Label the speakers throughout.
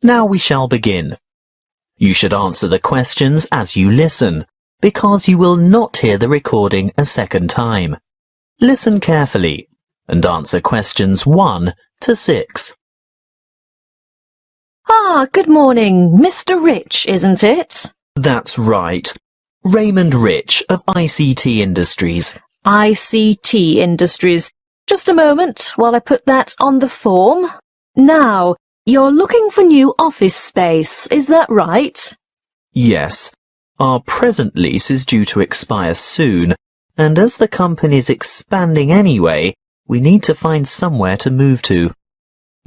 Speaker 1: Now we shall begin. You should answer the questions as you listen, because you will not hear the recording a second time. Listen carefully and answer questions 1 to 6.
Speaker 2: Ah, good morning. Mr. Rich, isn't it?
Speaker 1: That's right. Raymond Rich of ICT Industries.
Speaker 2: ICT Industries. Just a moment while I put that on the form. Now, you're looking for new office space, is that right?
Speaker 1: Yes. Our present lease is due to expire soon, and as the company's expanding anyway, we need to find somewhere to move to.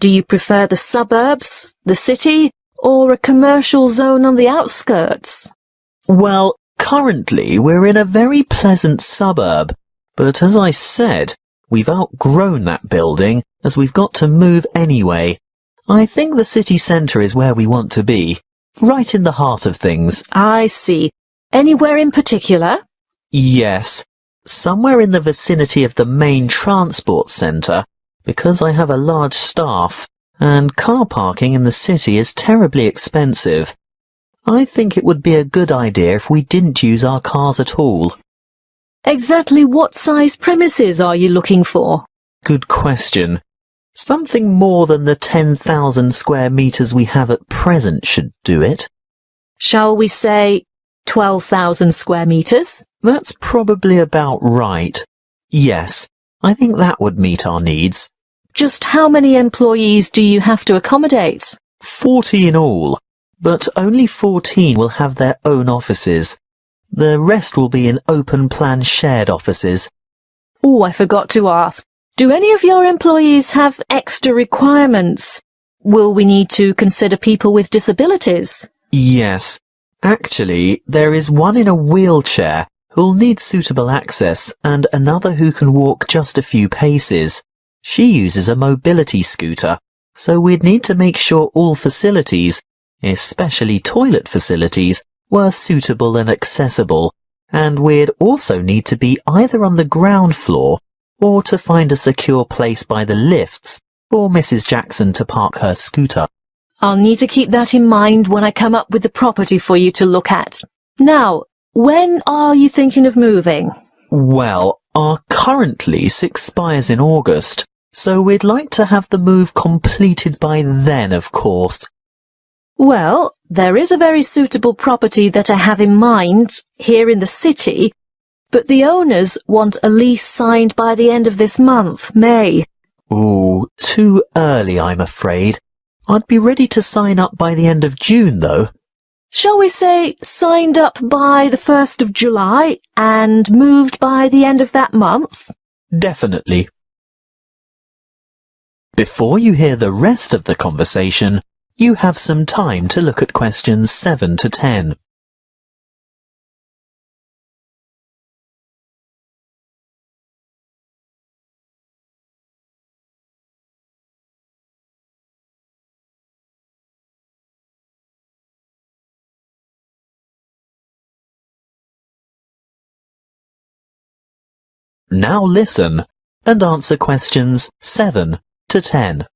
Speaker 2: Do you prefer the suburbs, the city, or a commercial zone on the outskirts?
Speaker 1: Well, currently we're in a very pleasant suburb, but as I said, we've outgrown that building as we've got to move anyway. I think the city centre is where we want to be, right in the heart of things.
Speaker 2: I see. Anywhere in particular?
Speaker 1: Yes, somewhere in the vicinity of the main transport centre, because I have a large staff, and car parking in the city is terribly expensive. I think it would be a good idea if we didn't use our cars at all.
Speaker 2: Exactly what size premises are you looking for?
Speaker 1: Good question. Something more than the 10,000 square metres we have at present should do it.
Speaker 2: Shall we say 12,000 square metres?
Speaker 1: That's probably about right. Yes, I think that would meet our needs.
Speaker 2: Just how many employees do you have to accommodate?
Speaker 1: 40 in all, but only 14 will have their own offices. The rest will be in open-plan shared offices.
Speaker 2: Oh, I forgot to ask. Do any of your employees have extra requirements? Will we need to consider people with disabilities?
Speaker 1: Yes. Actually, there is one in a wheelchair who'll need suitable access and another who can walk just a few paces. She uses a mobility scooter, so we'd need to make sure all facilities, especially toilet facilities, were suitable and accessible, and we'd also need to be either on the ground floor or to find a secure place by the lifts for Mrs. Jackson to park her scooter.
Speaker 2: I'll need to keep that in mind when I come up with the property for you to look at. Now, when are you thinking of moving?
Speaker 1: Well, our current lease expires in August, so we'd like to have the move completed by then, of course.
Speaker 2: Well, there is a very suitable property that I have in mind here in the city, but the owners want a lease signed by the end of this month, May.
Speaker 1: Ooh, too early, I'm afraid. I'd be ready to sign up by the end of June, though.
Speaker 2: Shall we say signed up by the 1st of July and moved by the end of that month?
Speaker 1: Definitely. Before you hear the rest of the conversation, you have some time to look at questions 7 to 10. Now listen and answer questions 7 to 10.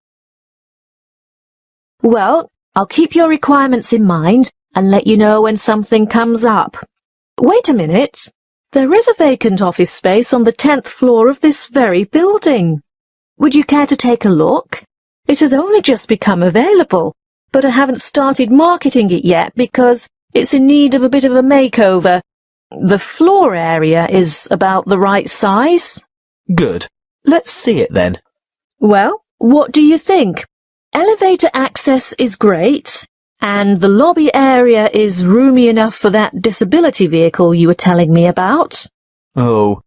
Speaker 2: Well, I'll keep your requirements in mind and let you know when something comes up. Wait a minute. There is a vacant office space on the 10th floor of this very building. Would you care to take a look? It has only just become available, but I haven't started marketing it yet because it's in need of a bit of a makeover. The floor area is about the right size.
Speaker 1: Good. Let's see it then.
Speaker 2: Well, what do you think? Elevator access is great, and the lobby area is roomy enough for that disability vehicle you were telling me about.
Speaker 1: Oh,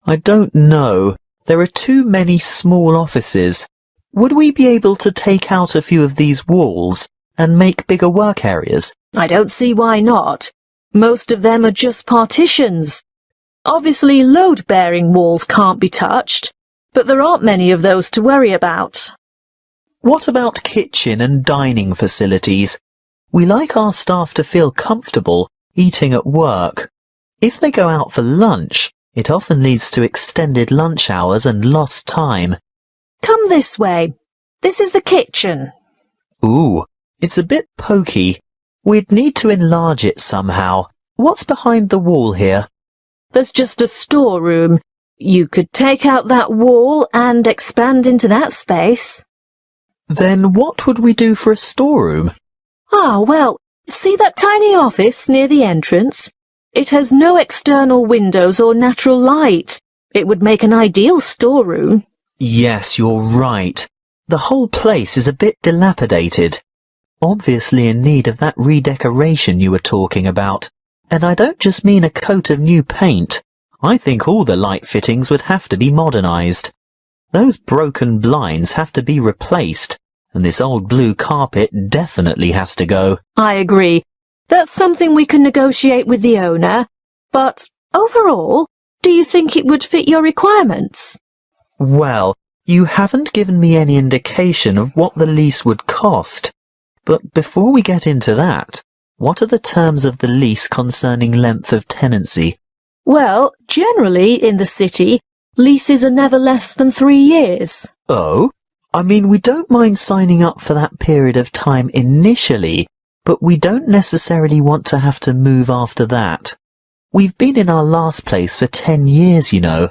Speaker 1: I don't know. There are too many small offices. Would we be able to take out a few of these walls and make bigger work areas?
Speaker 2: I don't see why not. Most of them are just partitions. Obviously, load-bearing walls can't be touched, but there aren't many of those to worry about.
Speaker 1: What about kitchen and dining facilities? We like our staff to feel comfortable eating at work. If they go out for lunch, it often leads to extended lunch hours and lost time.
Speaker 2: Come this way. This is the kitchen.
Speaker 1: Ooh, It's a bit pokey. We'd need to enlarge it somehow. What's behind the wall here?
Speaker 2: There's just a storeroom. You could take out that wall and expand into that space.
Speaker 1: Then what would we do for a storeroom?
Speaker 2: Well, see that tiny office near the entrance? It has no external windows or natural light. It would make an ideal storeroom.
Speaker 1: Yes, you're right. The whole place is a bit dilapidated. Obviously in need of that redecoration you were talking about. And I don't just mean a coat of new paint. I think all the light fittings would have to be modernized. Those broken blinds have to be replaced, and this old blue carpet definitely has to go.
Speaker 2: I agree. That's something we can negotiate with the owner. But overall, do you think it would fit your requirements?
Speaker 1: Well, you haven't given me any indication of what the lease would cost. But before we get into that, what are the terms of the lease concerning length of tenancy?
Speaker 2: Well, generally in the city, leases are never less than 3 years.
Speaker 1: Oh? I mean, we don't mind signing up for that period of time initially, but we don't necessarily want to have to move after that. We've been in our last place for 10 years, you know.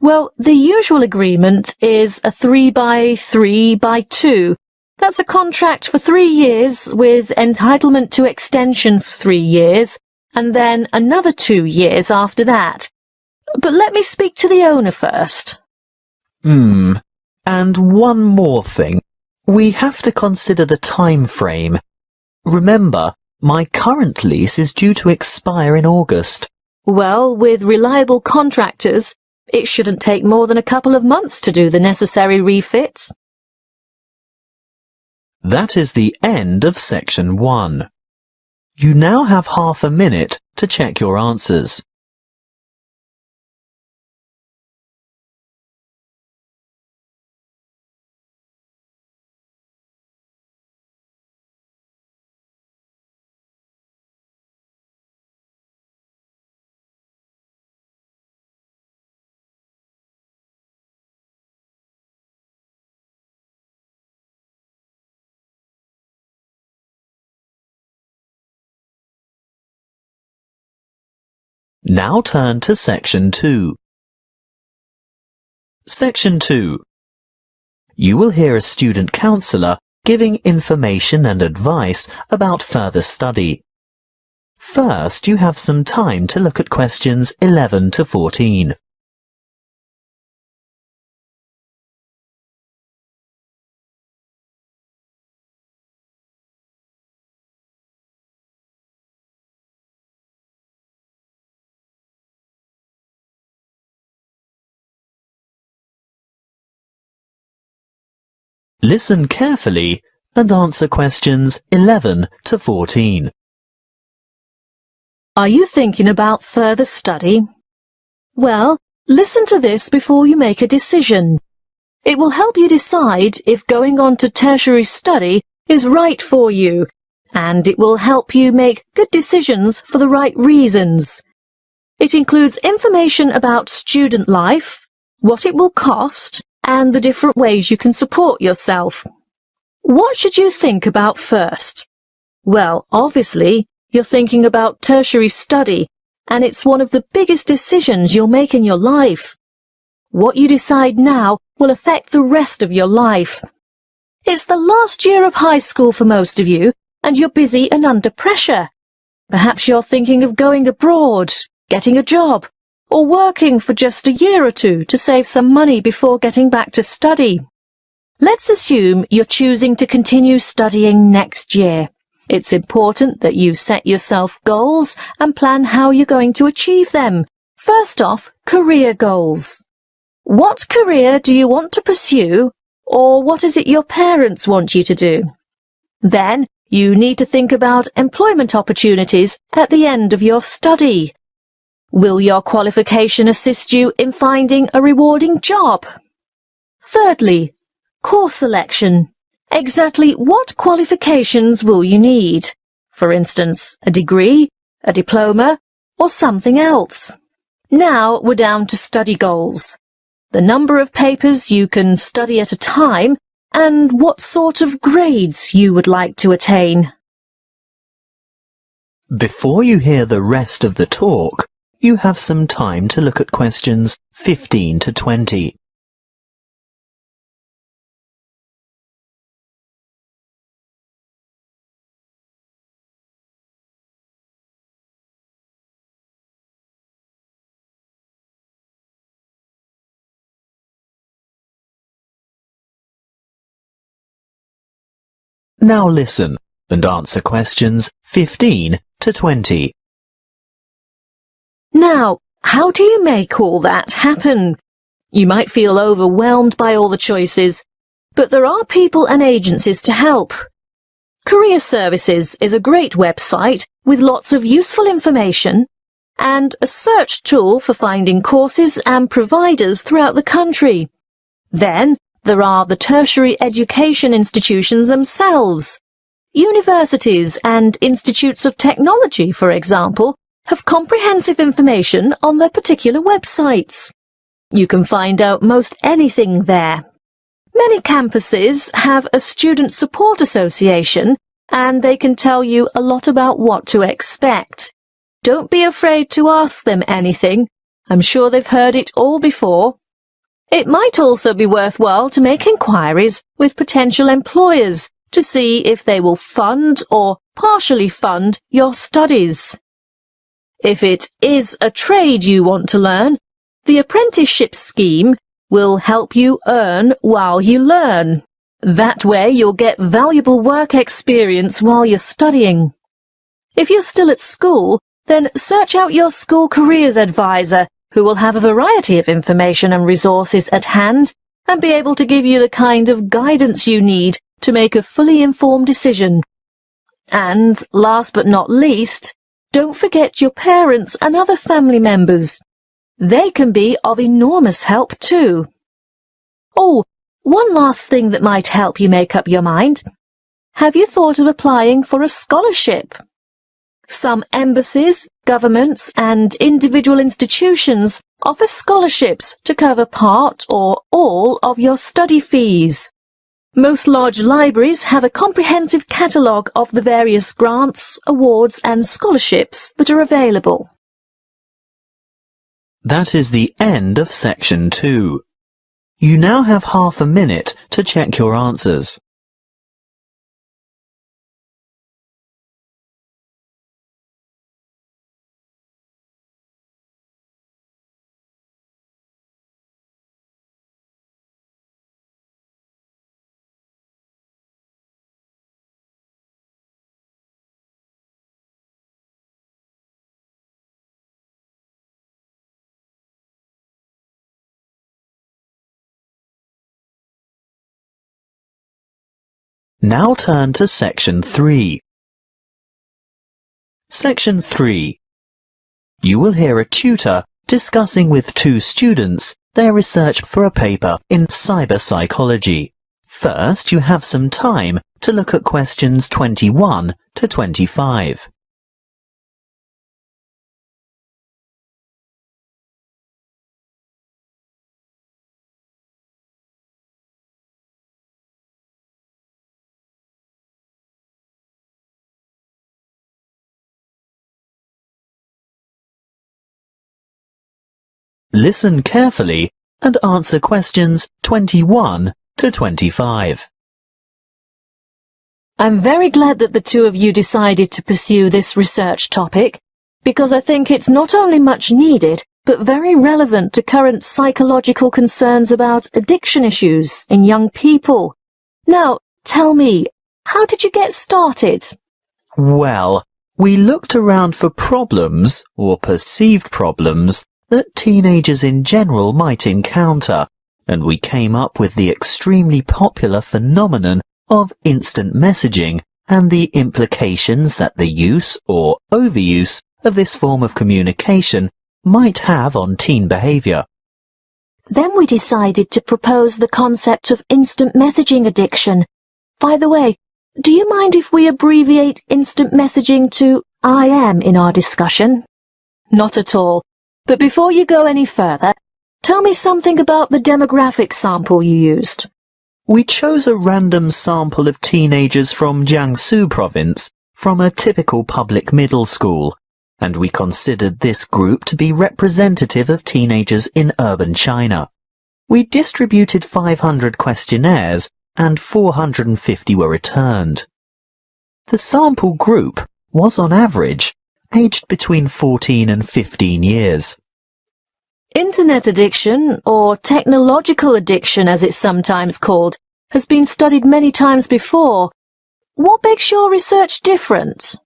Speaker 2: Well, the usual agreement is a 3x3x2. That's a contract for 3 years with entitlement to extension for 3 years, and then another 2 years after that. But let me speak to the owner first.
Speaker 1: And one more thing. We have to consider the time frame. Remember, my current lease is due to expire in August.
Speaker 2: Well, with reliable contractors, it shouldn't take more than a couple of months to do the necessary refits.
Speaker 1: That is the end of section 1. You now have half a minute to check your answers. Now turn to section 2. Section 2. You will hear a student counsellor giving information and advice about further study. First, you have some time to look at questions 11 to 14. Listen carefully and answer questions 11 to 14.
Speaker 2: Are you thinking about further study? Well, listen to this before you make a decision. It will help you decide if going on to tertiary study is right for you, and it will help you make good decisions for the right reasons. It includes information about student life, what it will cost, and the different ways you can support yourself. What should you think about first? Well, obviously, you're thinking about tertiary study, and it's one of the biggest decisions you'll make in your life. What you decide now will affect the rest of your life. It's the last year of high school for most of you, and you're busy and under pressure. Perhaps you're thinking of going abroad, getting a job, or working for just a year or two to save some money before getting back to study. Let's assume you're choosing to continue studying next year. It's important that you set yourself goals and plan how you're going to achieve them. First off, career goals. What career do you want to pursue, or what is it your parents want you to do? Then, you need to think about employment opportunities at the end of your study. Will your qualification assist you in finding a rewarding job? Thirdly, course selection. Exactly what qualifications will you need? For instance, a degree, a diploma, or something else. Now we're down to study goals. The number of papers you can study at a time and what sort of grades you would like to attain.
Speaker 1: Before you hear the rest of the talk, you have some time to look at questions 15 to 20. Now listen and answer questions 15 to 20.
Speaker 2: Now, how do you make all that happen? You might feel overwhelmed by all the choices, but there are people and agencies to help. Career Services is a great website with lots of useful information and a search tool for finding courses and providers throughout the country. Then, there are the tertiary education institutions themselves. Universities and institutes of technology, for example, have comprehensive information on their particular websites. You can find out most anything there. Many campuses have a student support association, and they can tell you a lot about what to expect. Don't be afraid to ask them anything. I'm sure they've heard it all before. It might also be worthwhile to make inquiries with potential employers to see if they will fund or partially fund your studies. If it is a trade you want to learn, the apprenticeship scheme will help you earn while you learn. That way you'll get valuable work experience while you're studying. If you're still at school, then search out your school careers advisor, who will have a variety of information and resources at hand and be able to give you the kind of guidance you need to make a fully informed decision. And, last but not least, don't forget your parents and other family members. They can be of enormous help too. Oh, one last thing that might help you make up your mind. Have you thought of applying for a scholarship? Some embassies, governments and individual institutions offer scholarships to cover part or all of your study fees. Most large libraries have a comprehensive catalogue of the various grants, awards and scholarships that are available.
Speaker 1: That is the end of section 2. You now have half a minute to check your answers. Now turn to section 3. Section 3. You will hear a tutor discussing with 2 students their research for a paper in cyber psychology. First, you have some time to look at questions 21 to 25. Listen carefully and answer questions 21 to 25.
Speaker 2: I'm very glad that the 2 of you decided to pursue this research topic, because I think it's not only much needed, but very relevant to current psychological concerns about addiction issues in young people. Now, tell me, how did you get started?
Speaker 1: Well, we looked around for problems, or perceived problems, that teenagers in general might encounter, and we came up with the extremely popular phenomenon of instant messaging and the implications that the use or overuse of this form of communication might have on teen behavior.
Speaker 2: Then we decided to propose the concept of instant messaging addiction. By the way, do you mind if we abbreviate instant messaging to IM in our discussion? Not at all. But before you go any further, tell me something about the demographic sample you used.
Speaker 1: We chose a random sample of teenagers from Jiangsu province from a typical public middle school, and we considered this group to be representative of teenagers in urban China. We distributed 500 questionnaires and 450 were returned. The sample group was on average aged between 14 and 15 years.
Speaker 2: Internet addiction, or technological addiction as it's sometimes called, has been studied many times before. What makes your research different?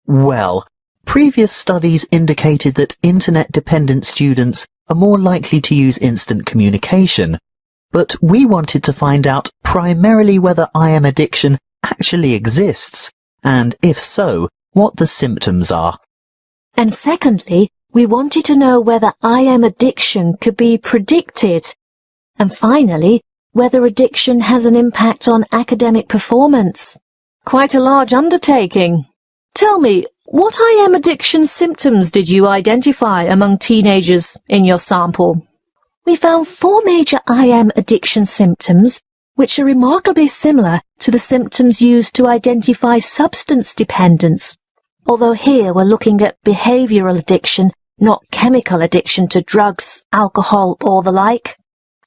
Speaker 1: Well, previous studies indicated that internet-dependent students are more likely to use instant communication, but we wanted to find out primarily whether IM addiction actually exists, and if so, what the symptoms are.
Speaker 2: And secondly, we wanted to know whether IM addiction could be predicted. And finally, whether addiction has an impact on academic performance. Quite a large undertaking. Tell me, what IM addiction symptoms did you identify among teenagers in your sample? We found 4 major IM addiction symptoms, which are remarkably similar to the symptoms used to identify substance dependence. Although here we're looking at behavioral addiction, not chemical addiction to drugs, alcohol, or the like.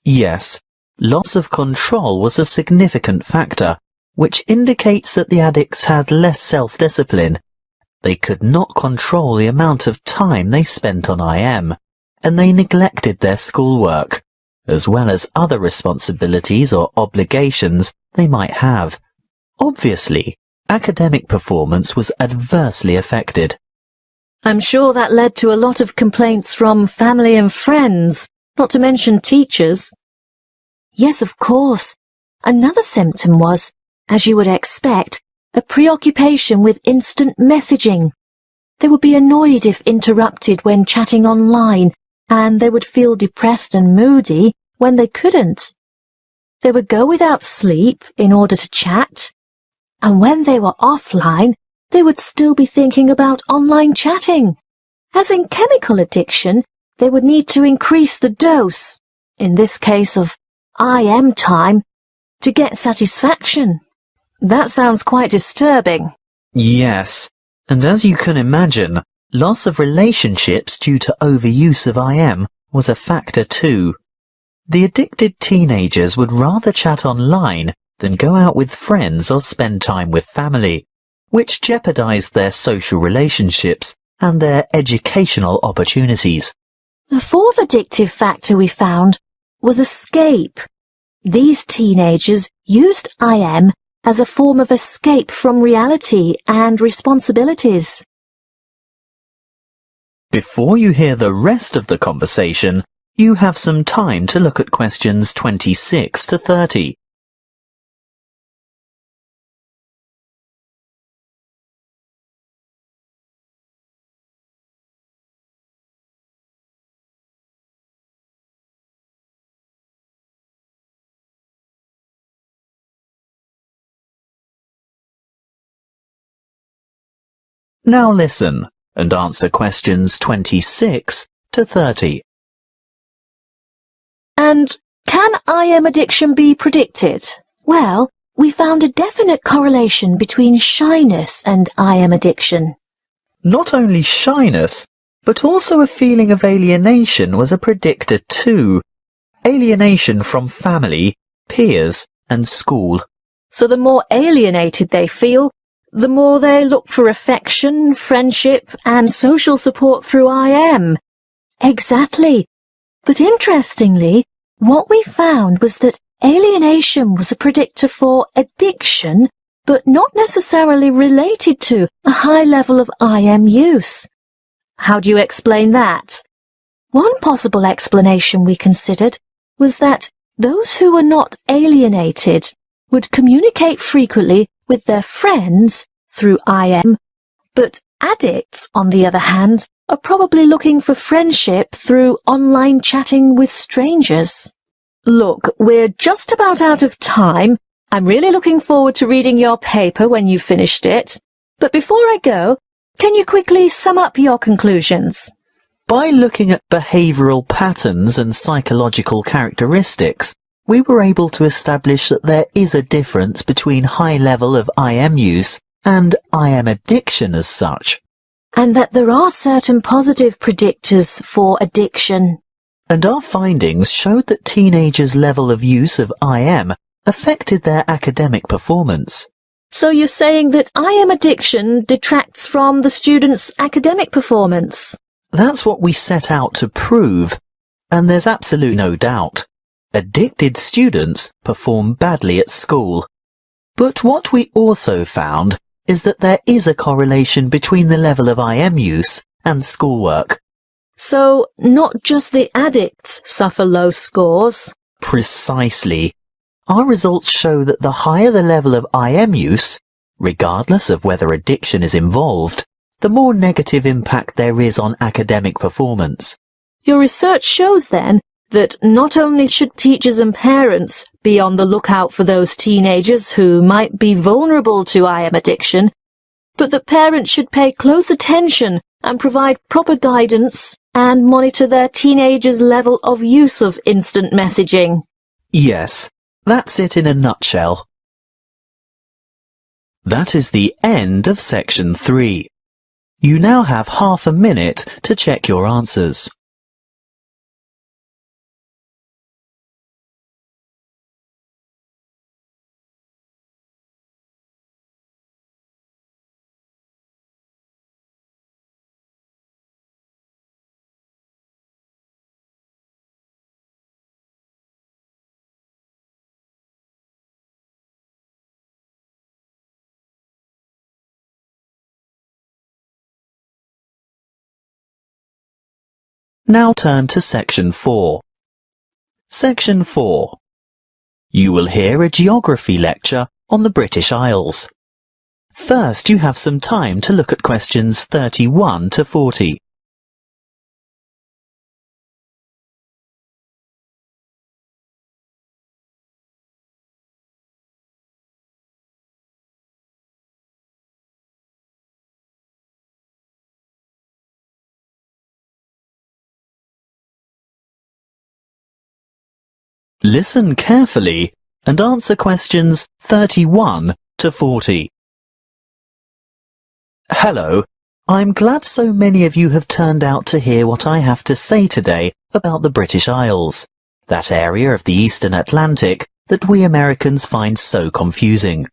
Speaker 1: Yes, loss of control was a significant factor, which indicates that the addicts had less self-discipline. They could not control the amount of time they spent on IM, and they neglected their schoolwork, as well as other responsibilities or obligations they might have. Obviously, academic performance was adversely affected.
Speaker 2: I'm sure that led to a lot of complaints from family and friends, not to mention teachers. Yes, of course. Another symptom was, as you would expect, a preoccupation with instant messaging. They would be annoyed if interrupted when chatting online, and they would feel depressed and moody when they couldn't. They would go without sleep in order to chat, and when they were offline, they would still be thinking about online chatting. As in chemical addiction, they would need to increase the dose, in this case of IM time, to get satisfaction. That sounds quite disturbing.
Speaker 1: Yes, and as you can imagine, loss of relationships due to overuse of IM was a factor too. The addicted teenagers would rather chat online than go out with friends or spend time with family, which jeopardized their social relationships and their educational opportunities.
Speaker 2: The fourth addictive factor we found was escape. These teenagers used IM as a form of escape from reality and responsibilities.
Speaker 1: Before you hear the rest of the conversation, you have some time to look at questions 26 to 30. Now listen and answer questions 26 to 30.
Speaker 2: And can IM addiction be predicted? Well, we found a definite correlation between shyness and IM addiction.
Speaker 1: Not only shyness, but also a feeling of alienation was a predictor too. Alienation from family, peers, and school.
Speaker 2: So the more alienated they feel, the more they look for affection, friendship, and social support through IM. Exactly. But interestingly, what we found was that alienation was a predictor for addiction, but not necessarily related to a high level of IM use. How do you explain that? One possible explanation we considered was that those who were not alienated would communicate frequently with their friends through IM, but addicts, on the other hand, are probably looking for friendship through online chatting with strangers. Look, we're just about out of time. I'm really looking forward to reading your paper when you've finished it. But before I go, can you quickly sum up your conclusions?
Speaker 1: By looking at behavioral patterns and psychological characteristics, we were able to establish that there is a difference between high level of IM use and IM addiction as such.
Speaker 2: And that there are certain positive predictors for addiction.
Speaker 1: And our findings showed that teenagers' level of use of IM affected their academic performance.
Speaker 2: So you're saying that IM addiction detracts from the student's academic performance?
Speaker 1: That's what we set out to prove, and there's absolutely no doubt. Addicted students perform badly at school. But what we also found is that there is a correlation between the level of IM use and schoolwork.
Speaker 2: So not just the addicts suffer low scores?
Speaker 1: Precisely. Our results show that the higher the level of IM use, regardless of whether addiction is involved, the more negative impact there is on academic performance.
Speaker 2: Your research shows then that not only should teachers and parents be on the lookout for those teenagers who might be vulnerable to IM addiction, but that parents should pay close attention and provide proper guidance and monitor their teenagers' level of use of instant messaging.
Speaker 1: Yes, that's it in a nutshell. That is the end of section 3. You now have half a minute to check your answers. Now turn to section 4. Section 4. You will hear a geography lecture on the British Isles. First, you have some time to look at questions 31 to 40. Listen carefully and answer questions 31 to 40. Hello, I'm glad so many of you have turned out to hear what I have to say today about the British Isles, that area of the Eastern Atlantic that we Americans find so confusing.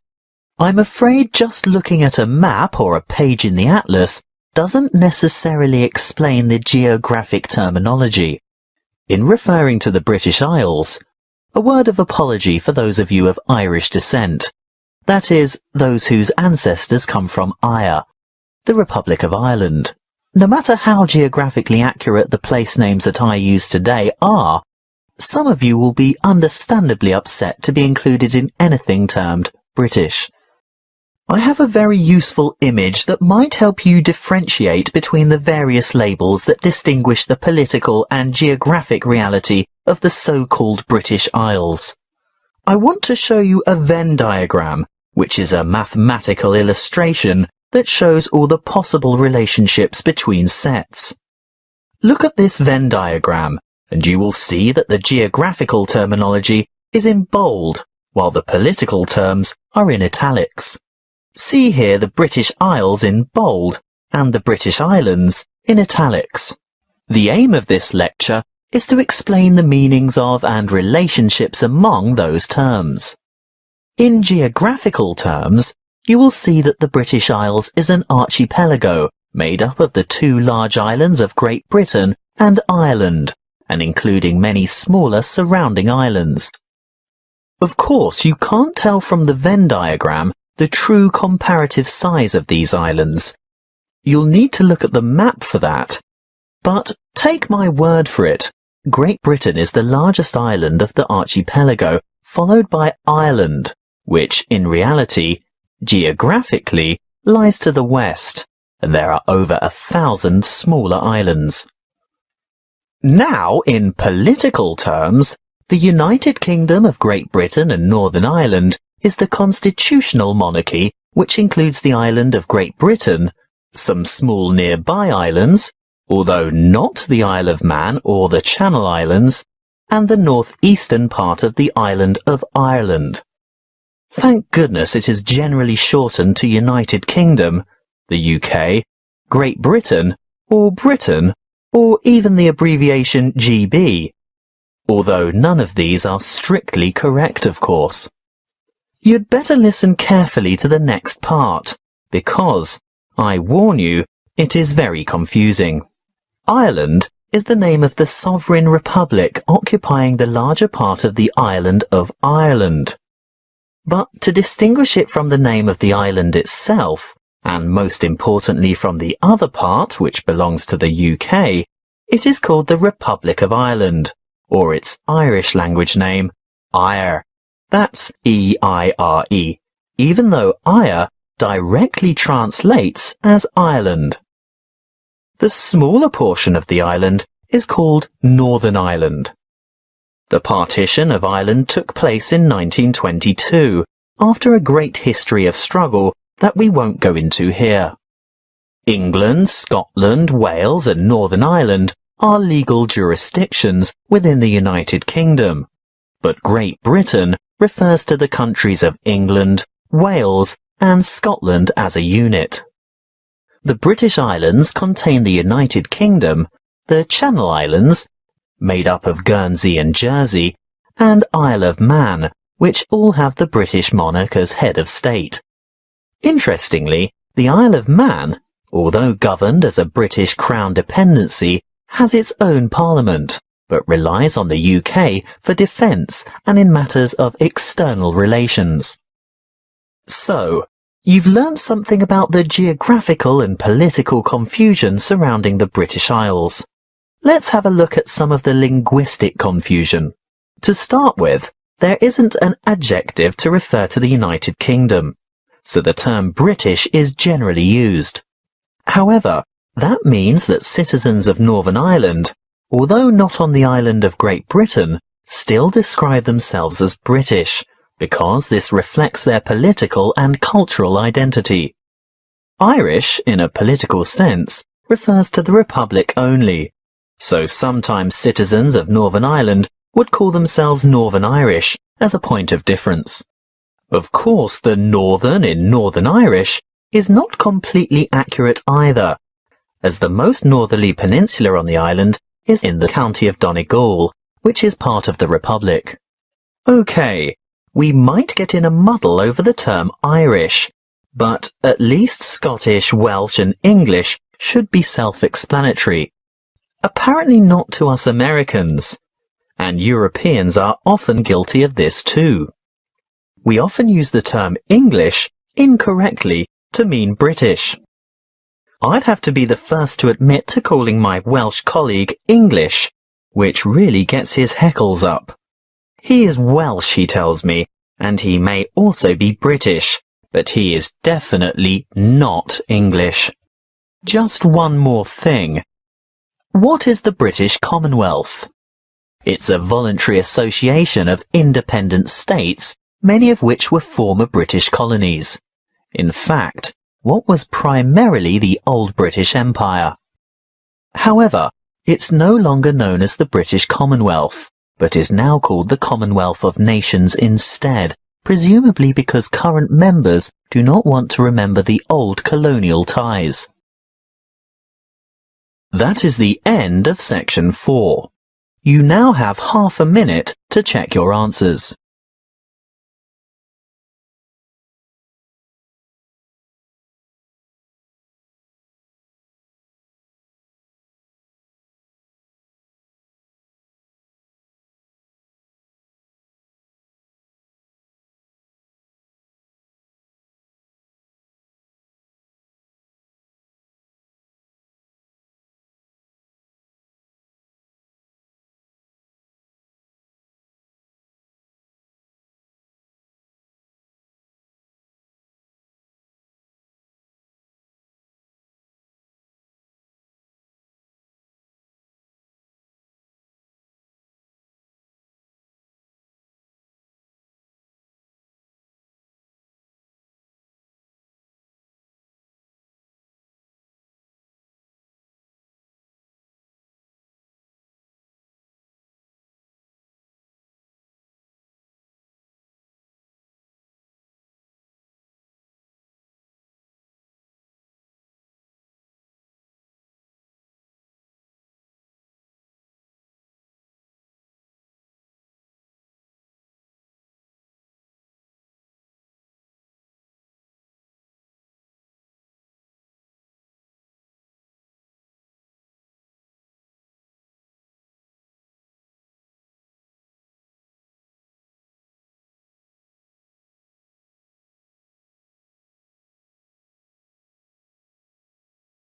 Speaker 1: I'm afraid just looking at a map or a page in the atlas doesn't necessarily explain the geographic terminology. In referring to the British Isles, a word of apology for those of you of Irish descent, that is, those whose ancestors come from Ire, the Republic of Ireland. No matter how geographically accurate the place names that I use today are, some of you will be understandably upset to be included in anything termed British. I have a very useful image that might help you differentiate between the various labels that distinguish the political and geographic reality of the so-called British Isles. I want to show you a Venn diagram, which is a mathematical illustration that shows all the possible relationships between sets. Look at this Venn diagram, and you will see that the geographical terminology is in bold, while the political terms are in italics. See here the British Isles in bold and the British Islands in italics. The aim of this lecture is to explain the meanings of and relationships among those terms. In geographical terms, you will see that the British Isles is an archipelago made up of the two large islands of Great Britain and Ireland, and including many smaller surrounding islands. Of course, you can't tell from the Venn diagram the true comparative size of these islands. You'll need to look at the map for that. But take my word for it, Great Britain is the largest island of the archipelago, followed by Ireland, which in reality, geographically, lies to the west, and there are over 1,000 smaller islands. Now, in political terms, the United Kingdom of Great Britain and Northern Ireland is the constitutional monarchy, which includes the island of Great Britain, some small nearby islands, although not the Isle of Man or the Channel Islands, and the northeastern part of the island of Ireland. Thank goodness it is generally shortened to United Kingdom, the UK, Great Britain, or Britain, or even the abbreviation GB, although none of these are strictly correct, of course. You'd better listen carefully to the next part, because, I warn you, it is very confusing. Ireland is the name of the sovereign republic occupying the larger part of the island of Ireland. But to distinguish it from the name of the island itself, and most importantly from the other part, which belongs to the UK, it is called the Republic of Ireland, or its Irish language name, Eire. That's E-I-R-E, even though Eire directly translates as Ireland. The smaller portion of the island is called Northern Ireland. The partition of Ireland took place in 1922, after a great history of struggle that we won't go into here. England, Scotland, Wales and Northern Ireland are legal jurisdictions within the United Kingdom, but Great Britain refers to the countries of England, Wales and Scotland as a unit. The British Islands contain the United Kingdom, the Channel Islands, made up of Guernsey and Jersey, and Isle of Man, which all have the British monarch as head of state. Interestingly, the Isle of Man, although governed as a British Crown dependency, has its own parliament, but relies on the UK for defence and in matters of external relations. So, you've learnt something about the geographical and political confusion surrounding the British Isles. Let's have a look at some of the linguistic confusion. To start with, there isn't an adjective to refer to the United Kingdom, so the term British is generally used. However, that means that citizens of Northern Ireland, although not on the island of Great Britain, still describe themselves as British, because this reflects their political and cultural identity. Irish, in a political sense, refers to the Republic only, so sometimes citizens of Northern Ireland would call themselves Northern Irish as a point of difference. Of course, the Northern in Northern Irish is not completely accurate either, as the most northerly peninsula on the island is in the county of Donegal, which is part of the Republic. Okay, we might get in a muddle over the term Irish, but at least Scottish, Welsh and English should be self-explanatory. Apparently not to us Americans, and Europeans are often guilty of this too. We often use the term English incorrectly to mean British. I'd have to be the first to admit to calling my Welsh colleague English, which really gets his heckles up. He is Welsh, he tells me, and he may also be British, but he is definitely not English. Just one more thing. What is the British Commonwealth? It's a voluntary association of independent states, many of which were former British colonies. In fact, what was primarily the old British Empire. However, it's no longer known as the British Commonwealth, but is now called the Commonwealth of Nations instead, presumably because current members do not want to remember the old colonial ties. That is the end of section 4. You now have half a minute to check your answers.